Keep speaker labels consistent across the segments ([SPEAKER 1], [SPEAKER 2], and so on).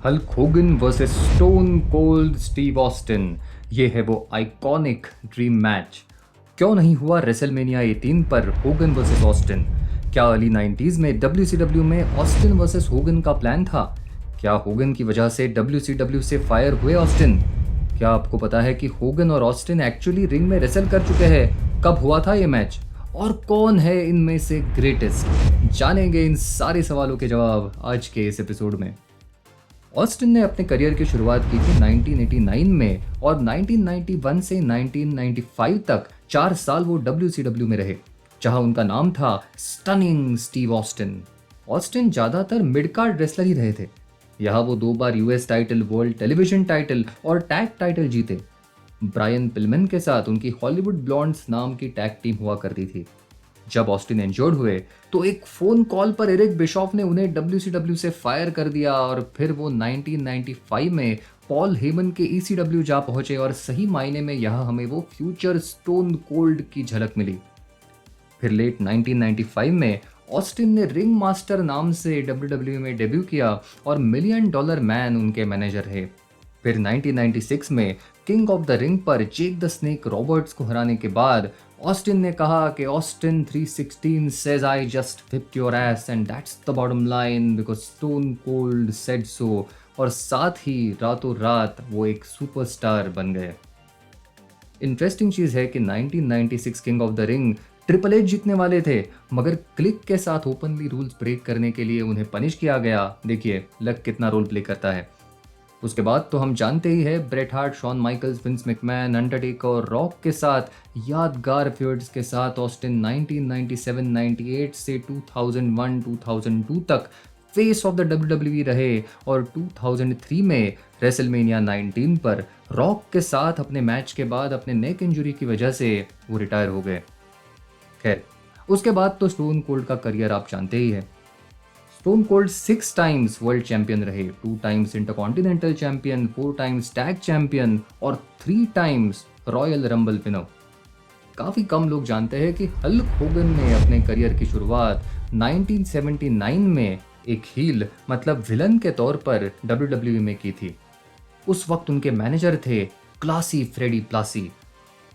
[SPEAKER 1] Hulk Hogan versus stone Cold Steve Austin. ये है वो आइकॉनिक ड्रीम मैच। क्यों नहीं हुआ रेसलमेनिया 18 पर होगन वर्सेस ऑस्टिन? क्या अर्ली 90s में WCW में ऑस्टिन वर्सेस होगन का प्लान था? क्या होगन की वजह से WCW से फायर हुए ऑस्टिन? क्या आपको पता है कि होगन और ऑस्टिन एक्चुअली रिंग में रेसल कर चुके हैं? कब हुआ था ये मैच? और कौन है इनमें से ग्रेटेस्ट? जानेंगे इन सारे सवालों के जवाब आज के इस एपिसोड में। ऑस्टिन ने अपने करियर की शुरुआत की थी 1989 में और 1991 से 1995 तक 4 साल वो WCW में रहे, जहां उनका नाम था स्टनिंग स्टीव ऑस्टिन। ऑस्टिन ज्यादातर मिड कार्ड रेसलर ही रहे थे। यहाँ वो 2 बार US title, world television title और टैग टाइटल जीते। ब्रायन पिलमैन के साथ उनकी हॉलीवुड ब्लॉन्ड्स नाम की टैग टीम हुआ करती थी। जब ऑस्टिन इंजर्ड हुए तो एक फोन कॉल पर एरिक बिशॉफ ने उन्हें WCW से फायर कर दिया और फिर वो 1995 में पॉल हेमन के ECW जा पहुंचे और सही मायने में यहाँ हमें वो फ्यूचर स्टोन कोल्ड की झलक मिली। फिर लेट 1995 में ऑस्टिन ने रिंग मास्टर नाम से WWE में डेब्यू किया और $1 मिलियन मैन उनके मैनेजर रहे। फिर 1996 में किंग ऑफ द रिंग पर जेक द स्नेक रॉबर्ट्स को हराने के बाद ऑस्टिन ने कहा कि Austin 316 says I just whipped your ass and that's the bottom line because Stone Cold said so, और साथ ही रातों रात वो एक सुपरस्टार बन गए। इंटरेस्टिंग चीज है कि 1996 king of the ring triple H जीतने वाले थे, मगर क्लिक के साथ ओपनली रूल्स ब्रेक करने के लिए उन्हें पनिश किया गया। देखिए लक कितना रोल प्ले करता है। उसके बाद तो हम जानते ही है, Bret Hart, Shawn Michaels, Vince McMahon, Undertaker और रॉक के साथ यादगार फ्यूड्स के साथ ऑस्टिन 1997-98 से 2001-2002 तक फेस ऑफ द WWE रहे और 2003 में रेसलमेनिया 19 पर रॉक के साथ अपने मैच के बाद अपने नेक इंजरी की वजह से वो रिटायर हो गए। खैर, उसके बाद तो स्टोन कोल्ड का करियर आप जानते ही है। Stone cold 6 times world champion रहे, 2 times intercontinental champion, 4 times tag champion और 3 टाइम्स रॉयल रंबल विनर। काफी कम लोग जानते हैं कि हल्क होगन ने अपने करियर की शुरुआत 1979 में एक हील मतलब विलन के तौर पर WWE में की थी। उस वक्त उनके मैनेजर थे क्लासी फ्रेडी प्लासी।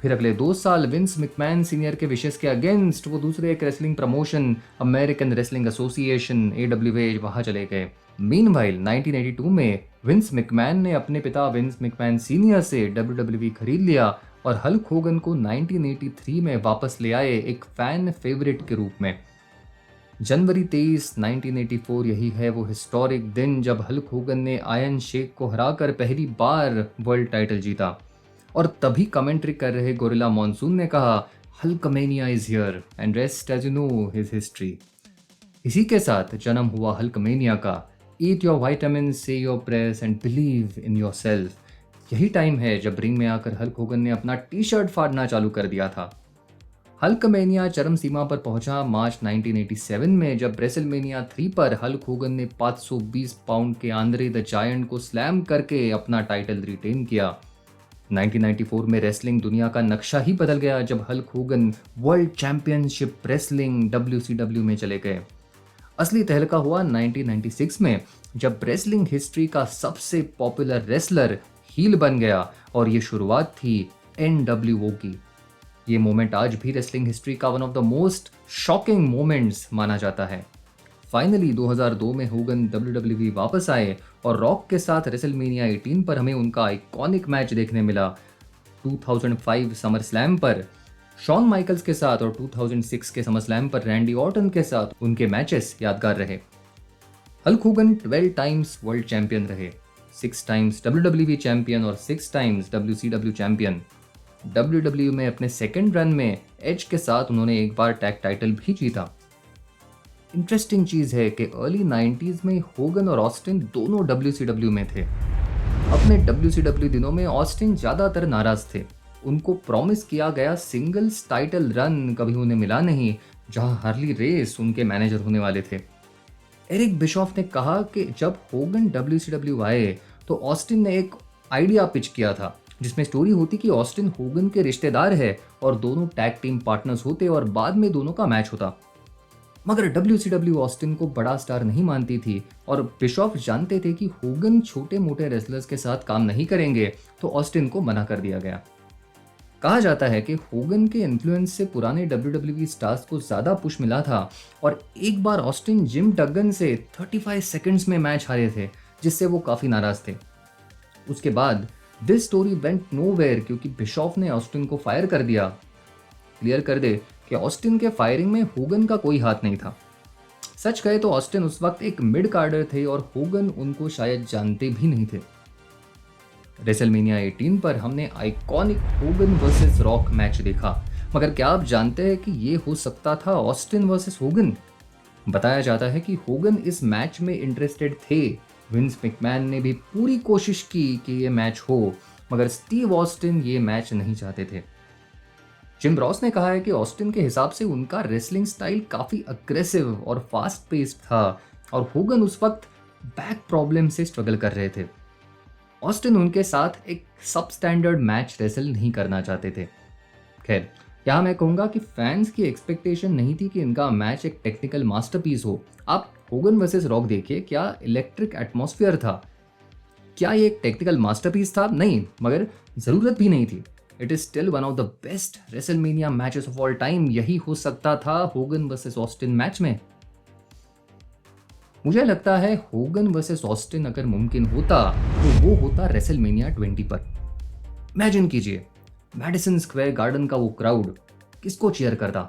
[SPEAKER 1] फिर अगले 2 साल विंस मैकमैन सीनियर के विशेष के अगेंस्ट वो दूसरे एक wrestling promotion American wrestling association AWA वहां चले गए। मीनवाइल 1982 में विंस मैकमैन ने अपने पिता विंस मैकमैन सीनियर से WWE खरीद लिया और हल्क होगन को 1983 में वापस ले आए एक फैन फेवरेट के रूप में। जनवरी 23, 1984 यही है वो हिस्टोरिक दिन जब हल्क होगन ने आयरन शेक को हराकर पहली बार वर्ल्ड टाइटल जीता। और तभी कमेंट्री कर रहे गोरिल्ला मॉनसून ने कहा, Hulkamania is here and rest as you know his history. इसी के साथ जन्म हुआ हल्कमेनिया का। Eat your vitamin, say your prayers and believe in yourself. यही टाइम है जब रिंग में आकर हल्क होगन ने अपना टी-शर्ट फाड़ना चालू कर दिया था। हल्कमेनिया चरम सीमा पर पहुंचा मार्च 1987 में जब रेसलमेनिया 3 पर हल्क होगन ने 520 पाउंड के आंद्रे द जायंट को स्लैम करके अपना टाइटल रिटेन किया। 1994 में रेसलिंग दुनिया का नक्शा ही बदल गया जब Hulk Hogan world championship wrestling WCW में चले गए। असली तहलका हुआ 1996 में जब रेसलिंग हिस्ट्री का सबसे पॉपुलर रेसलर हील बन गया और ये शुरुआत थी NWO की। ये मोमेंट आज भी रेसलिंग हिस्ट्री का one of the most shocking moments माना जाता है। फाइनली 2002 में होगन WWE वापस आए और रॉक के साथ रेसलमेनिया 18 पर हमें उनका आइकॉनिक मैच देखने मिला। 2005 समर स्लैम पर शॉन माइकल्स के साथ और 2006 के समर स्लैम पर रैंडी ऑर्टन के साथ उनके मैचेस यादगार रहे। Hulk Hogan 12 times world champion रहे, 6 टाइम्स WWE चैंपियन और 6 टाइम्स WCW चैंपियन। WWE में अपने सेकेंड रन में एज के साथ उन्होंने एक बार टैग टाइटल भी जीता। इंटरेस्टिंग चीज है कि अर्ली 90s में होगन और ऑस्टिन दोनों WCW में थे। अपने WCW दिनों में ऑस्टिन ज्यादातर नाराज थे। उनको प्रॉमिस किया गया सिंगल्स टाइटल रन कभी उन्हें मिला नहीं, जहां हार्ली रेस उनके मैनेजर होने वाले थे। एरिक बिशॉफ ने कहा कि जब होगन WCW आए तो ऑस्टिन ने एक आइडिया पिच किया था जिसमें स्टोरी होती कि ऑस्टिन होगन के रिश्तेदार है और दोनों टैग टीम पार्टनर्स होते और बाद में दोनों का मैच होता। मगर WCW ऑस्टिन को बड़ा स्टार नहीं मानती थी और बिशॉफ जानते थे कि होगन छोटे मोटे रेसलर्स के साथ काम नहीं करेंगे, तो ऑस्टिन को मना कर दिया गया। कहा जाता है कि होगन के इन्फ्लुएंस से पुराने WWE स्टार्स को ज़्यादा पुश मिला था और एक बार ऑस्टिन जिम डगन से 35 सेकंड्स में मैच हारे थे, जिससे वो काफ़ी नाराज थे। उसके बाद दिस स्टोरी वेंट नोवेयर क्योंकि बिशॉफ ने ऑस्टिन को फायर कर दिया। क्लियर कर दे कि ऑस्टिन के फायरिंग में होगन का कोई हाथ नहीं था। सच कहे तो ऑस्टिन उस वक्त एक मिड कार्डर थे और होगन उनको शायद जानते भी नहीं थे। रेसलमेनिया 18 पर हमने iconic Hogan versus rock match देखा, मगर क्या आप जानते हैं कि ये हो सकता था ऑस्टिन वर्सेस होगन? बताया जाता है कि होगन इस मैच में इंटरेस्टेड थे। विंस मैकमैन ने भी पूरी कोशिश की कि ये मैच हो, मगर स्टीव ऑस्टिन ये मैच नहीं चाहते थे। जिम रॉस ने कहा है कि ऑस्टिन के हिसाब से उनका रेसलिंग स्टाइल काफ़ी अग्रेसिव और फास्ट पेस्ड था और होगन उस वक्त बैक प्रॉब्लम से स्ट्रगल कर रहे थे। ऑस्टिन उनके साथ एक सब स्टैंडर्ड मैच रेसल नहीं करना चाहते थे। खैर, यहाँ मैं कहूँगा कि फैंस की एक्सपेक्टेशन नहीं थी कि इनका मैच एक टेक्निकल मास्टरपीस हो। आप होगन वर्सेस रॉक देखिए, क्या इलेक्ट्रिक एटमॉस्फेयर था। क्या ये एक टेक्निकल मास्टरपीस था? नहीं, मगर ज़रूरत भी नहीं थी। It is still one of the best WrestleMania matches of all time. यही हो सकता था होगन वर्सेस ऑस्टिन मैच में। मुझे लगता है होगन वर्सेस ऑस्टिन अगर मुमकिन होता तो वो होता रेसलमेनिया 20 पर। इमेजिन कीजिए, मैडिसन स्क्वायर गार्डन का वो क्राउड किसको चीयर करता?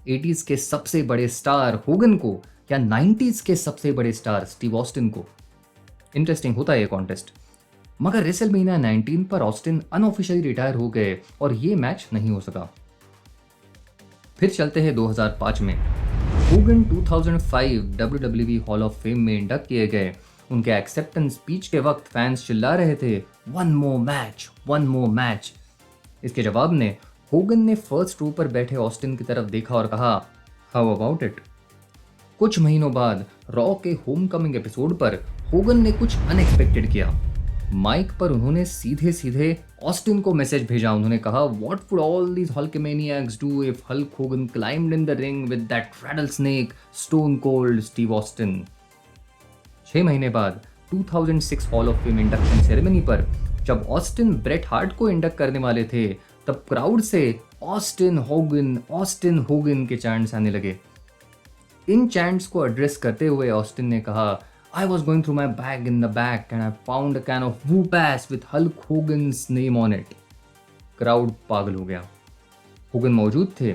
[SPEAKER 1] 80s के सबसे बड़े स्टार होगन को या 90s के सबसे बड़े स्टार स्टीव ऑस्टिन को? इंटरेस्टिंग होता है ये कॉन्टेस्ट। मगर रेसलमेनिया 19 पर ऑस्टिन अनऑफिशियली रिटायर हो गए और ये मैच नहीं हो सका। फिर चलते हैं 2005 में। Hogan 2005 WWE hall of fame में इंडक्ट किए गए। उनके एक्सेप्टेंस स्पीच के वक्त फैंस चिल्ला रहे थे, one more match, one more match. इसके जवाब में होगन ने फर्स्ट रो पर बैठे ऑस्टिन की तरफ देखा और कहा, हाउ अबाउट इट? कुछ महीनों बाद रॉ के होमकमिंग एपिसोड पर होगन ने कुछ अनएक्सपेक्टेड किया। माइक पर उन्होंने सीधे सीधे ऑस्टिन को मैसेज भेजा। उन्होंने कहा, what would all these Hulkamaniacs do if Hulk Hogan climbed in the ring with that rattle snake Stone Cold Steve Austin. 6 महीने बाद 2006 hall of fame induction ceremony पर जब ऑस्टिन ब्रेट हार्ट को induct करने वाले थे, तब क्राउड से ऑस्टिन होगन के चैंट्स आने लगे। इन चैंट्स को एड्रेस करते हुए ऑस्टिन ने कहा, I was going through my bag in the back and I found a can of Whoop-Ass with Hulk Hogan's name on it. Crowd पागल हो गया। होगन मौजूद थे,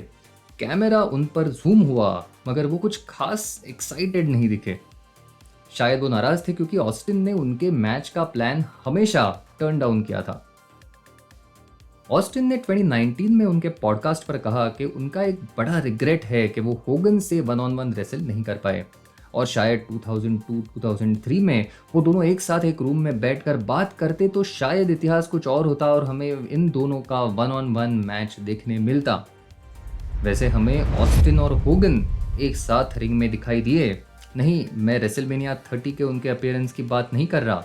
[SPEAKER 1] कैमरा उन पर जूम हुआ, मगर वो कुछ खास एक्साइटेड नहीं दिखे। शायद वो नाराज थे क्योंकि ऑस्टिन ने उनके मैच का प्लान हमेशा टर्न डाउन किया था। ऑस्टिन ने 2019 में उनके पॉडकास्ट पर कहा कि उनका एक बड़ा रिग्रेट है कि वो होगन से वन ऑन वन रेसल नहीं कर पाए और शायद 2002-2003 में वो दोनों एक साथ एक रूम में बैठकर बात करते तो शायद इतिहास कुछ और होता और हमें इन दोनों का वन ऑन वन मैच देखने मिलता। वैसे हमें ऑस्टिन और होगन एक साथ रिंग में दिखाई दिए नहीं। मैं रेसलमेनिया 30 के उनके अपीयरेंस की बात नहीं कर रहा।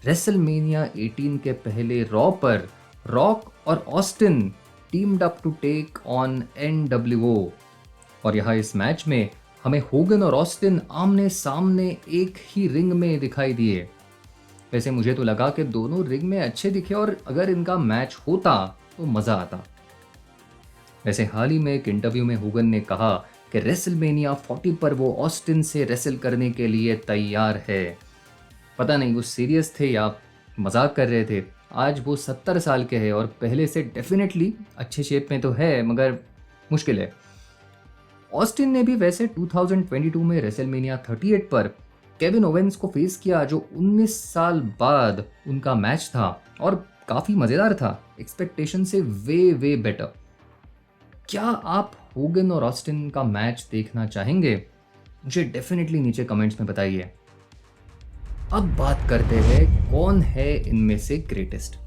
[SPEAKER 1] रेसलमेनिया 18 के पहले रॉ पर रॉक और Austin teamed up to take on NWO और यहाँ इस मैच में हमें होगन और ऑस्टिन आमने सामने एक ही रिंग में दिखाई दिए। वैसे मुझे तो लगा कि दोनों रिंग में अच्छे दिखे और अगर इनका मैच होता तो मज़ा आता। वैसे हाल ही में एक इंटरव्यू में होगन ने कहा कि रेसलमेनिया 40 पर वो ऑस्टिन से रेसल करने के लिए तैयार है। पता नहीं वो सीरियस थे या मजाक कर रहे थे। आज वो 70 साल के हैं और पहले से डेफिनेटली अच्छे शेप में तो है, मगर मुश्किल है। ऑस्टिन ने भी वैसे 2022 में रेसलमेनिया 38 पर केविन ओवेंस को फेस किया, जो 19 साल बाद उनका मैच था और काफ़ी मज़ेदार था, एक्सपेक्टेशन से वे बेटर। क्या आप होगन और ऑस्टिन का मैच देखना चाहेंगे? मुझे डेफिनेटली नीचे कमेंट्स में बताइए। अब बात करते हैं कौन है इनमें से ग्रेटेस्ट।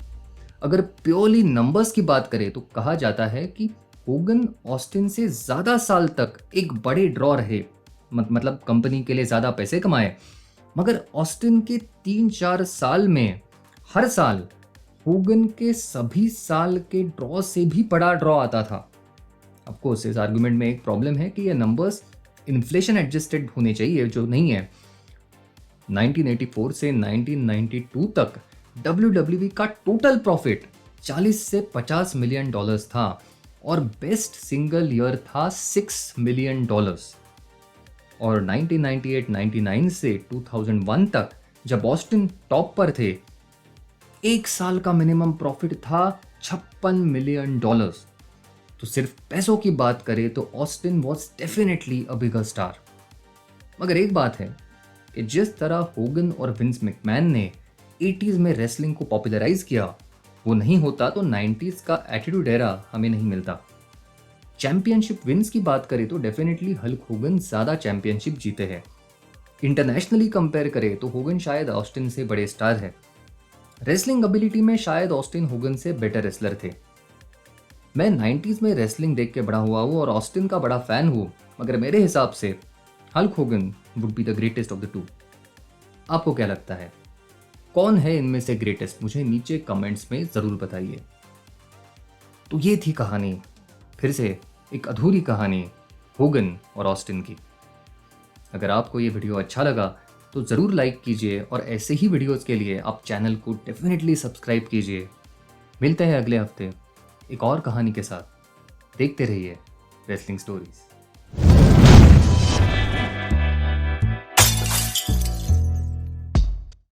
[SPEAKER 1] अगर प्योरली नंबर्स की बात करें तो कहा जाता है कि होगन ऑस्टिन से ज़्यादा साल तक एक बड़े ड्रॉ रहे, मतलब कंपनी के लिए ज़्यादा पैसे कमाए। मगर ऑस्टिन के 3-4 साल में हर साल होगन के सभी साल के ड्रॉ से भी बड़ा ड्रॉ आता था। ऑफकोर्स इस आर्गुमेंट में एक प्रॉब्लम है कि ये नंबर्स इन्फ्लेशन एडजस्टेड होने चाहिए, जो नहीं है। 1984 से 1992 तक WWE का टोटल प्रॉफिट 40 से 50 मिलियन डॉलर्स था और बेस्ट सिंगल ईयर था 6 मिलियन डॉलर्स। और 1998-99 से 2001 तक जब ऑस्टिन टॉप पर थे, एक साल का मिनिमम प्रॉफिट था 56 मिलियन डॉलर्स। तो सिर्फ पैसों की बात करें तो Austin was definitely a bigger star. मगर एक बात है कि जिस तरह होगन और विंस मैकमैन ने 80s में रेसलिंग को पॉपुलराइज किया, वो नहीं होता तो 90s का एटीट्यूड एरा हमें नहीं मिलता। चैंपियनशिप विन्स की बात करें तो डेफिनेटली हल्क होगन ज़्यादा चैंपियनशिप जीते हैं। इंटरनेशनली कंपेयर करें तो होगन शायद ऑस्टिन से बड़े स्टार है। रेसलिंग एबिलिटी में शायद ऑस्टिन होगन से बेटर रेसलर थे। मैं 90s में रेसलिंग देख के बड़ा हुआ हूँ और ऑस्टिन का बड़ा फैन हूँ, मगर मेरे हिसाब से Hulk Hogan would be the greatest of the two. आपको क्या लगता है, कौन है इनमें से ग्रेटेस्ट? मुझे नीचे कमेंट्स में ज़रूर बताइए। तो ये थी कहानी, फिर से एक अधूरी कहानी होगन और ऑस्टिन की। अगर आपको ये वीडियो अच्छा लगा तो ज़रूर लाइक कीजिए और ऐसे ही वीडियोस के लिए आप चैनल को डेफिनेटली सब्सक्राइब कीजिए। मिलते हैं अगले हफ्ते एक और कहानी के साथ। देखते रहिए रेसलिंग स्टोरीज।